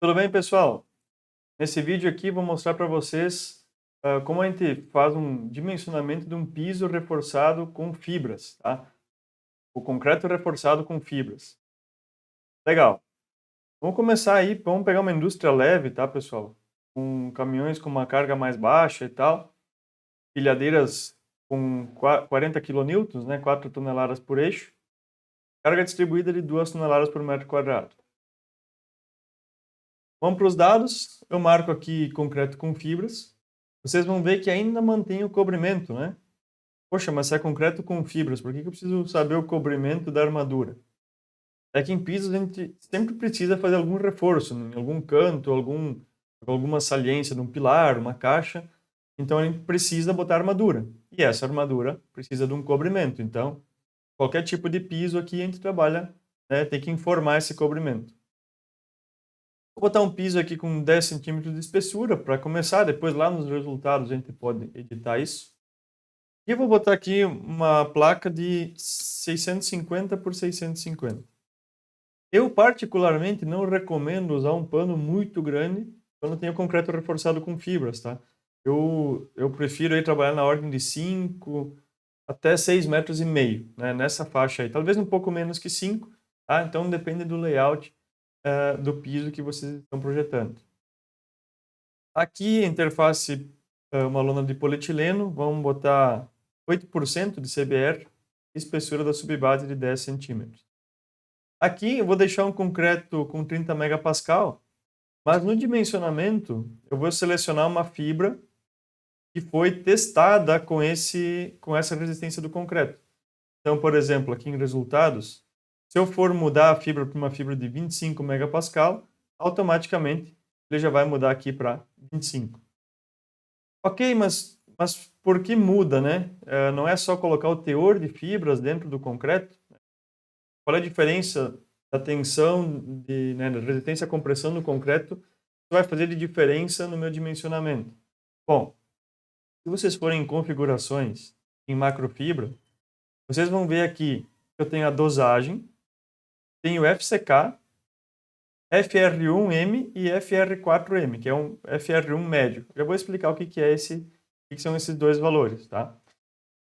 Tudo bem, pessoal? Nesse vídeo aqui vou mostrar para vocês como a gente faz um dimensionamento de um piso reforçado com fibras, tá? O concreto reforçado com fibras. Legal. Vamos começar aí, vamos pegar uma indústria leve, tá, pessoal? Com caminhões com uma carga mais baixa e tal, pilhadeiras com 40 kN, né, 4 toneladas por eixo, carga distribuída de 2 toneladas por metro quadrado. Vamos para os dados, eu marco aqui concreto com fibras. Vocês vão ver que ainda mantém o cobrimento, né? Poxa, mas se é concreto com fibras, por que eu preciso saber o cobrimento da armadura? É que em pisos a gente sempre precisa fazer algum reforço, em algum canto, alguma saliência de um pilar, uma caixa. Então a gente precisa botar armadura. E essa armadura precisa de um cobrimento. Então, qualquer tipo de piso aqui a gente trabalha, né, tem que informar esse cobrimento. Vou botar um piso aqui com 10 centímetros de espessura para começar, depois lá nos resultados a gente pode editar isso. E eu vou botar aqui uma placa de 650 por 650. Eu particularmente não recomendo usar um pano muito grande quando tenho concreto reforçado com fibras, tá? Eu prefiro aí trabalhar na ordem de 5 até 6,5 metros, né? Nessa faixa aí. Talvez um pouco menos que 5, tá? Então depende do layout do piso que vocês estão projetando. Aqui, a interface é uma lona de polietileno, vamos botar 8% de CBR, espessura da subbase de 10 centímetros. Aqui eu vou deixar um concreto com 30 megapascal, mas no dimensionamento eu vou selecionar uma fibra que foi testada com essa resistência do concreto. Então, por exemplo, aqui em resultados, se eu for mudar a fibra para uma fibra de 25 megapascal, automaticamente ele já vai mudar aqui para 25. Ok, mas por que muda, né? Não é só colocar o teor de fibras dentro do concreto? Qual é a diferença da tensão, né, da resistência à compressão do concreto que vai fazer de diferença no meu dimensionamento? Bom, se vocês forem em configurações em macrofibra, vocês vão ver aqui que eu tenho a dosagem, tenho FCK, FR1M e FR4M, que é um FR1 médio. Eu vou explicar o que são esses dois valores, tá?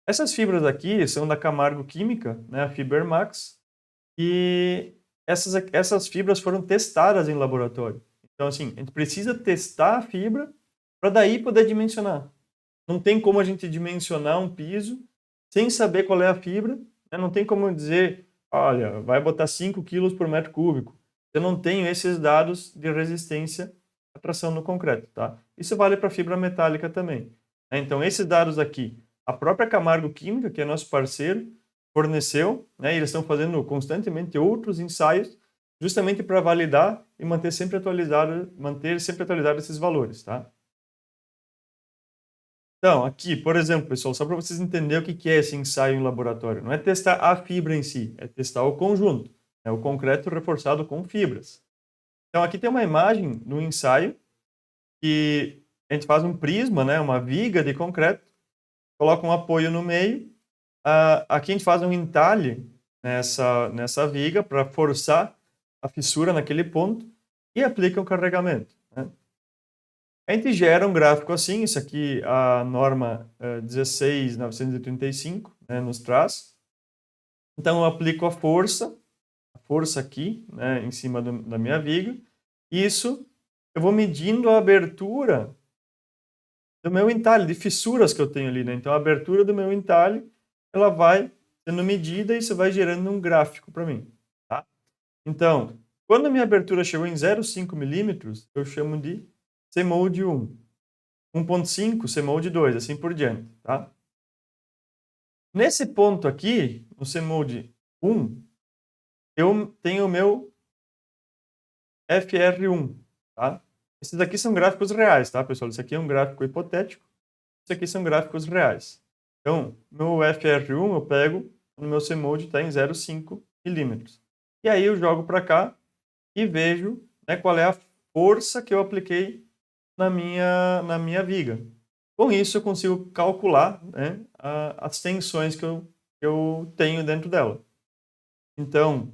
Essas fibras aqui são da Camargo Química, né, a Fibermax, e essas fibras foram testadas em laboratório. Então, assim, a gente precisa testar a fibra para daí poder dimensionar. Não tem como a gente dimensionar um piso sem saber qual é a fibra, né? Não tem como dizer, olha, vai botar 5 quilos por metro cúbico. Eu não tenho esses dados de resistência à tração no concreto, tá? Isso vale para fibra metálica também, né? Então, esses dados aqui, a própria Camargo Química, que é nosso parceiro, forneceu, né? E eles estão fazendo constantemente outros ensaios, justamente para validar e manter sempre atualizado esses valores, tá? Então, aqui, por exemplo, pessoal, só para vocês entenderem o que é esse ensaio em laboratório. Não é testar a fibra em si, é testar o conjunto, é o concreto reforçado com fibras. Então, aqui tem uma imagem no ensaio que a gente faz um prisma, né, uma viga de concreto, coloca um apoio no meio. Aqui a gente faz um entalhe nessa viga para forçar a fissura naquele ponto e aplica o carregamento, né? A gente gera um gráfico assim, isso aqui a norma 16935, né, nos traz. Então eu aplico a força aqui, né, em cima da minha viga. Isso eu vou medindo a abertura do meu entalhe, de fissuras que eu tenho ali, né? Então a abertura do meu entalhe, ela vai sendo medida e isso vai gerando um gráfico para mim, tá? Então, quando a minha abertura chegou em 0,5 milímetros, eu chamo de CMOLD 1. 1.5, CMOLD 2, assim por diante, tá? Nesse ponto aqui, no CMOLD 1, eu tenho o meu FR1, tá? Esses aqui são gráficos reais, tá, pessoal? Isso aqui é um gráfico hipotético, isso aqui são gráficos reais. Então, meu FR1 eu pego, no meu CMOLD está em 0,5 milímetros. E aí eu jogo para cá e vejo, né, qual é a força que eu apliquei na minha viga. Com isso, eu consigo calcular, né, as tensões que eu tenho dentro dela. Então,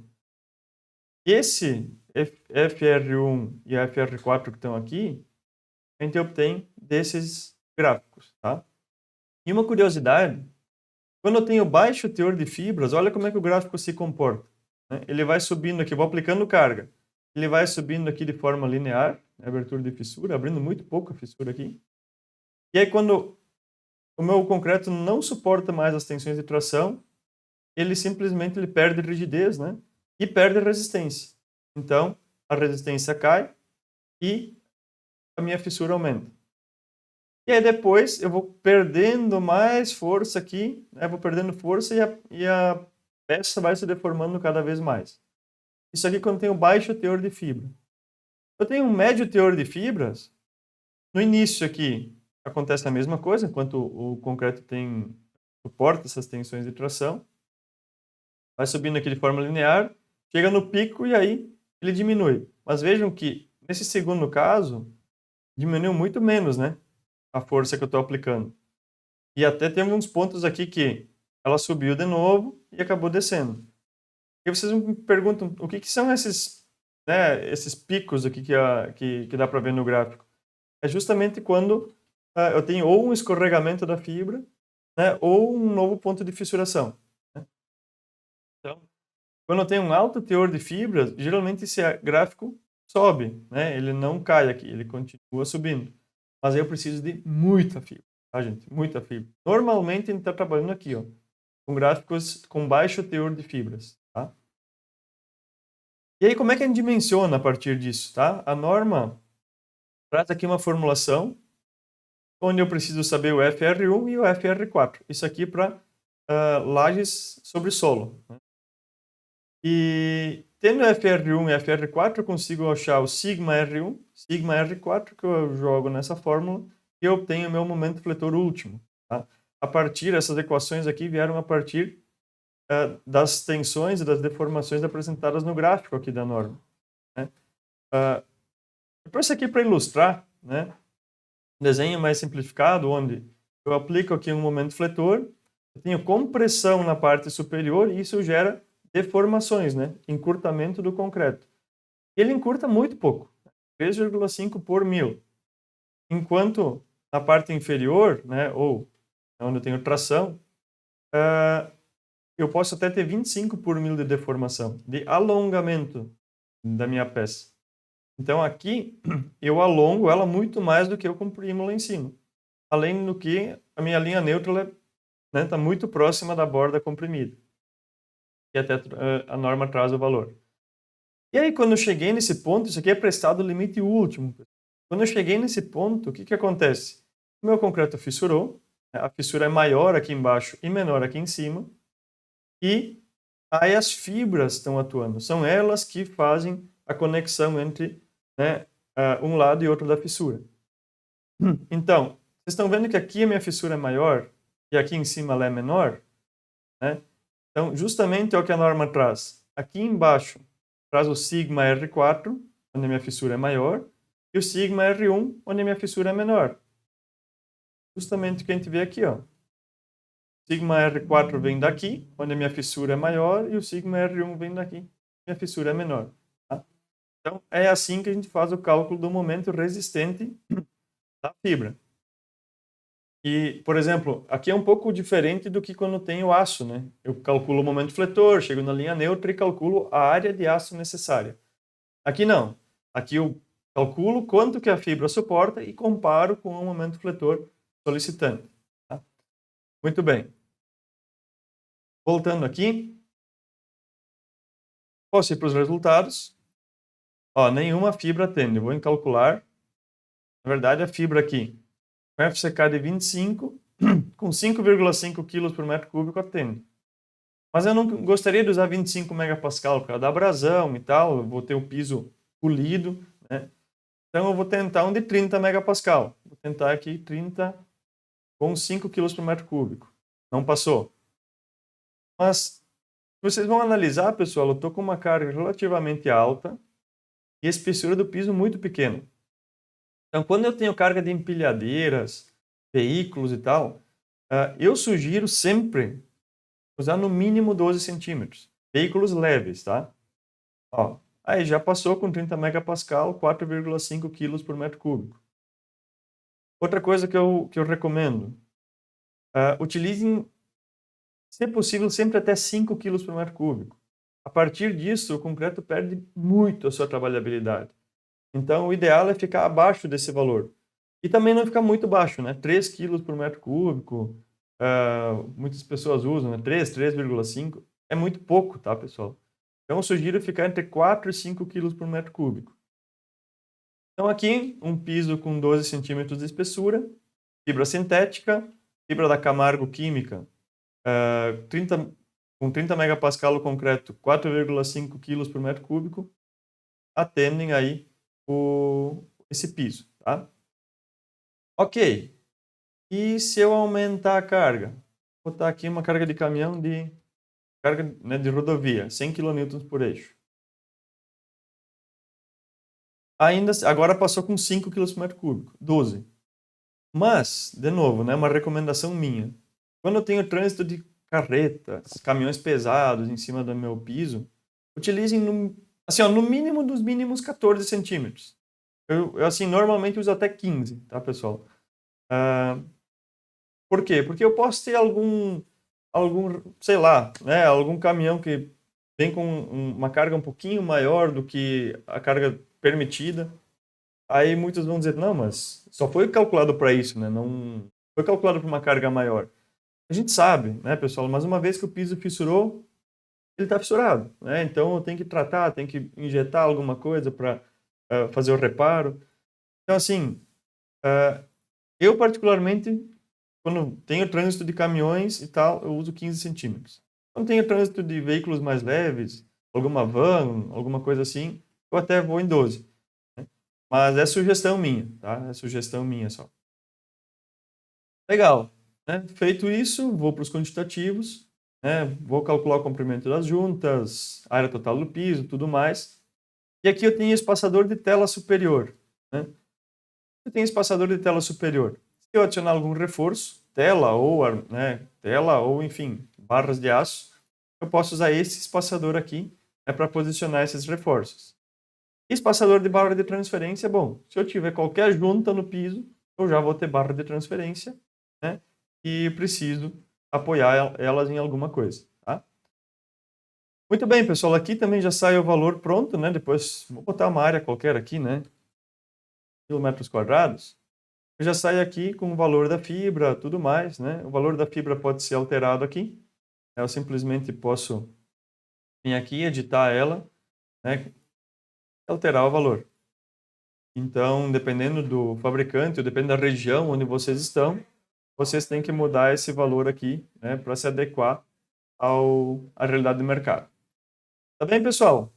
FR1 e FR4 que estão aqui, a gente obtém desses gráficos, tá? E uma curiosidade, quando eu tenho baixo teor de fibras, olha como é que o gráfico se comporta, né? Ele vai subindo aqui, vou aplicando carga. Ele vai subindo aqui de forma linear, abertura de fissura, abrindo muito pouco a fissura aqui. E aí quando o meu concreto não suporta mais as tensões de tração, ele simplesmente perde rigidez, né? E perde resistência. Então, a resistência cai e a minha fissura aumenta. E aí depois eu vou perdendo mais força aqui, né? Vou perdendo força e a peça vai se deformando cada vez mais. Isso aqui quando eu tenho baixo teor de fibra. Eu tenho um médio teor de fibras, no início aqui acontece a mesma coisa, enquanto o concreto suporta essas tensões de tração. Vai subindo aqui de forma linear, chega no pico e aí ele diminui. Mas vejam que nesse segundo caso, diminuiu muito menos, né? A força que eu estou aplicando. E até temos uns pontos aqui que ela subiu de novo e acabou descendo. E vocês me perguntam, o que são esses, né, esses picos aqui que dá para ver no gráfico? É justamente quando eu tenho ou um escorregamento da fibra, né, ou um novo ponto de fissuração. Né? Então, quando eu tenho um alto teor de fibras, geralmente esse gráfico sobe, né? Ele não cai aqui, ele continua subindo. Mas aí eu preciso de muita fibra, tá, gente? Muita fibra. Normalmente a gente está trabalhando aqui, ó, com gráficos com baixo teor de fibras, tá? E aí como é que a gente dimensiona a partir disso, tá? A norma traz aqui uma formulação onde eu preciso saber o FR1 e o FR4. Isso aqui para lajes sobre solo, né? E tendo FR1 e FR4, eu consigo achar o sigma R1, sigma R4, que eu jogo nessa fórmula, e eu obtenho o meu momento fletor último. Tá? Essas equações aqui vieram a partir das tensões e das deformações apresentadas no gráfico aqui da norma. Né? Depois isso aqui para ilustrar, né? Um desenho mais simplificado, onde eu aplico aqui um momento fletor, eu tenho compressão na parte superior e isso gera deformações, né? Encurtamento do concreto. Ele encurta muito pouco, 3,5 por mil. Enquanto na parte inferior, né, ou onde eu tenho tração, eu posso até ter 25 por mil de deformação, de alongamento da minha peça. Então aqui eu alongo ela muito mais do que eu comprimo lá em cima. Além do que a minha linha neutra está muito próxima da borda comprimida. E até a norma traz o valor. E aí, quando eu cheguei nesse ponto, isso aqui é prestado o limite último. Quando eu cheguei nesse ponto, o que acontece? O meu concreto fissurou, a fissura é maior aqui embaixo e menor aqui em cima, e aí as fibras estão atuando. São elas que fazem a conexão entre, né, um lado e outro da fissura. Então, vocês estão vendo que aqui a minha fissura é maior e aqui em cima ela é menor? Né? Então, justamente é o que a norma traz. Aqui embaixo traz o sigma R4, onde a minha fissura é maior, e o sigma R1, onde a minha fissura é menor. Justamente o que a gente vê aqui, ó. Sigma R4 vem daqui, onde a minha fissura é maior, e o sigma R1 vem daqui, minha fissura é menor. Tá? Então, é assim que a gente faz o cálculo do momento resistente da fibra. E, por exemplo, aqui é um pouco diferente do que quando tem o aço, né? Eu calculo o momento fletor, chego na linha neutra e calculo a área de aço necessária. Aqui não. Aqui eu calculo quanto que a fibra suporta e comparo com o momento fletor solicitante. Tá? Muito bem. Voltando aqui, posso ir para os resultados. Ó, nenhuma fibra atende. Eu vou calcular. Na verdade, a fibra aqui, com FCK de 25, com 5,5 kg por metro cúbico atende. Mas eu não gostaria de usar 25 megapascal por causa da abrasão e tal. Eu vou ter o piso polido, né? Então eu vou tentar um de 30 megapascal. Vou tentar aqui 30 com 5 kg por metro cúbico. Não passou. Mas vocês vão analisar, pessoal, eu estou com uma carga relativamente alta e a espessura do piso muito pequena. Então, quando eu tenho carga de empilhadeiras, veículos e tal, eu sugiro sempre usar no mínimo 12 centímetros. Veículos leves, tá? Ó, Aí já passou com 30 megapascal, 4,5 quilos por metro cúbico. Outra coisa que eu recomendo, utilizem, se possível, sempre até 5 quilos por metro cúbico. A partir disso, o concreto perde muito a sua trabalhabilidade. Então, o ideal é ficar abaixo desse valor. E também não ficar muito baixo, né? 3 quilos por metro cúbico, muitas pessoas usam, né? 3,5. É muito pouco, tá, pessoal? Então, eu sugiro ficar entre 4 e 5 quilos por metro cúbico. Então, aqui, um piso com 12 centímetros de espessura, fibra sintética, fibra da Camargo Química, 30, com 30 megapascal o concreto, 4,5 quilos por metro cúbico, atendem aí esse piso, tá? Ok. E se eu aumentar a carga? Vou botar aqui uma carga de caminhão de carga, né, de rodovia, 100 kN por eixo. Ainda, agora passou com 5 kg por metro cúbico, 12. Mas, de novo, né, uma recomendação minha. Quando eu tenho trânsito de carretas, caminhões pesados em cima do meu piso, utilizem assim, ó, no mínimo dos mínimos 14 centímetros. Eu assim, normalmente uso até 15, tá, pessoal? Por quê? Porque eu posso ter algum, sei lá, né, algum caminhão que vem com uma carga um pouquinho maior do que a carga permitida. Aí muitos vão dizer, não, mas só foi calculado para isso, né? Não foi calculado para uma carga maior. A gente sabe, né, pessoal, mas uma vez que o piso fissurou, ele está fissurado, né? Então eu tenho que tratar, tenho que injetar alguma coisa para fazer o reparo. Então, assim, eu particularmente, quando tenho trânsito de caminhões e tal, eu uso 15 centímetros. Quando tenho trânsito de veículos mais leves, alguma van, alguma coisa assim, eu até vou em 12. Né? Mas é sugestão minha, tá? É sugestão minha só. Legal. Né? Feito isso, vou para os quantitativos, né? Vou calcular o comprimento das juntas, área total do piso, tudo mais. E aqui eu tenho espaçador de tela superior. Né? Eu tenho espaçador de tela superior. Se eu adicionar algum reforço, tela ou, enfim, barras de aço, eu posso usar esse espaçador aqui, né, para posicionar esses reforços. Espaçador de barra de transferência, bom, se eu tiver qualquer junta no piso, eu já vou ter barra de transferência, né, e preciso apoiar elas em alguma coisa, tá? Muito bem, pessoal, aqui também já sai o valor pronto, né, depois vou botar uma área qualquer aqui, né, 1.000 metros quadrados. Eu já saio aqui com o valor da fibra, tudo mais, né? O valor da fibra pode ser alterado aqui. Eu simplesmente posso vir aqui, editar ela, né? Alterar o valor. Então, dependendo do fabricante, ou dependendo da região onde vocês estão, vocês têm que mudar esse valor aqui, né? Para se adequar à realidade do mercado. Tá bem, pessoal?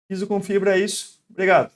Piso com fibra é isso. Obrigado.